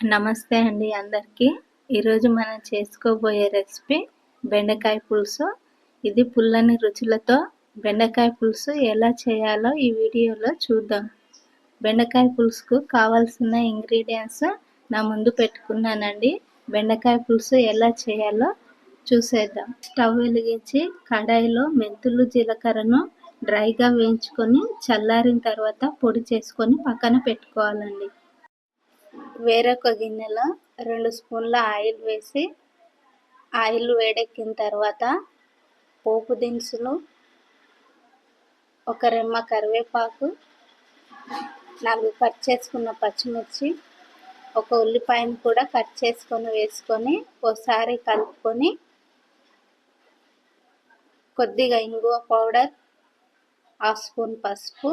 నమస్తే అండి అందరికీ. ఈరోజు మనం చేసుకోబోయే రెసిపీ బెండకాయ పులుసు. ఇది పుల్లని రుచులతో బెండకాయ పులుసు ఎలా చేయాలో ఈ వీడియోలో చూద్దాం. బెండకాయ పులుసుకు కావాల్సిన ఇంగ్రీడియంట్స్ నా ముందు పెట్టుకున్నానండి. బెండకాయ పులుసు ఎలా చేయాలో చూసేద్దాం. స్టవ్ వెలిగించి కడాయిలో మెంతులు జీలకర్రను డ్రైగా వేయించుకొని చల్లారిన తర్వాత పొడి చేసుకొని పక్కన పెట్టుకోవాలండి. వేరొక గిన్నెలో 2 స్పూన్ల ఆయిల్ వేసి ఆయిల్ వేడెక్కిన తర్వాత పోపు దినుసులు, ఒక రెమ్మ కరివేపాకు, 4 కట్ చేసుకున్న పచ్చిమిర్చి, ఒక ఉల్లిపాయను కూడా కట్ చేసుకొని వేసుకొని ఒకసారి కలుపుకొని కొద్దిగా ఇంగువ పౌడర్, 1/2 స్పూన్ పసుపు,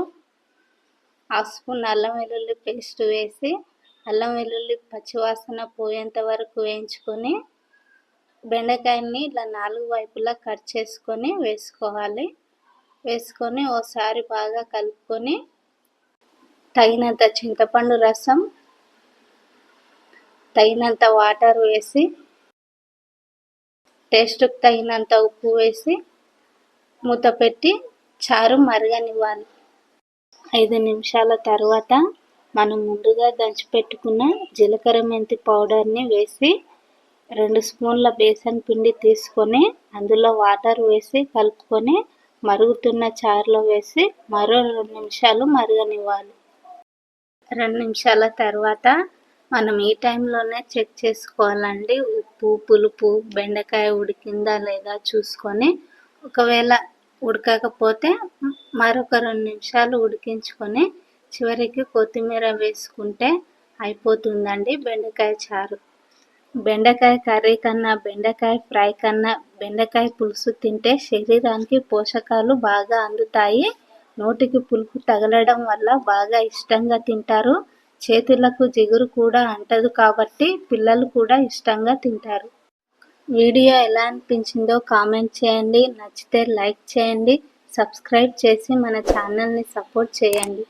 1/2 స్పూన్ అల్లం వెల్లుల్లి పేస్ట్ వేసి అల్లం వెల్లుల్లి పచ్చివాసన పోయేంత వరకు వేయించుకొని బెండకాయని ఇలా 4 వైపులా కట్ చేసుకొని వేసుకోవాలి. వేసుకొని ఒకసారి బాగా కలుపుకొని తగినంత చింతపండు రసం, తగినంత వాటర్ వేసి టేస్ట్కి తగినంత ఉప్పు వేసి మూత పెట్టి చారు మరగనివ్వాలి. 5 నిమిషాల తర్వాత మనం ముందుగా దంచి పెట్టుకున్న జీలకర్ర మెంతి పౌడర్ని వేసి 2 స్పూన్ల బేసన్ పిండి తీసుకొని అందులో వాటర్ వేసి కలుపుకొని మరుగుతున్న చారులో వేసి మరో 2 నిమిషాలు మరగనివ్వాలి. 2 నిమిషాల తర్వాత మనం ఈ టైంలోనే చెక్ చేసుకోవాలండి. ఉప్పు, పులుపు, బెండకాయ ఉడికిందా లేదా చూసుకొని ఒకవేళ ఉడకకపోతే మరొక 2 నిమిషాలు ఉడికించుకొని చివరికి కొత్తిమీర వేసుకుంటే అయిపోతుందండి బెండకాయ చారు. బెండకాయ కర్రీ కన్నా, బెండకాయ ఫ్రై కన్నా బెండకాయ పులుసు తింటే శరీరానికి పోషకాలు బాగా అందుతాయి. నోటికి పులుపు తగలడం వల్ల బాగా ఇష్టంగా తింటారు. చేతులకు జిగురు కూడా అంటదు కాబట్టి పిల్లలు కూడా ఇష్టంగా తింటారు. వీడియో ఎలా అనిపించిందో కామెంట్ చేయండి. నచ్చితే లైక్ చేయండి. సబ్స్క్రైబ్ చేసి మన ఛానల్ని సపోర్ట్ చేయండి.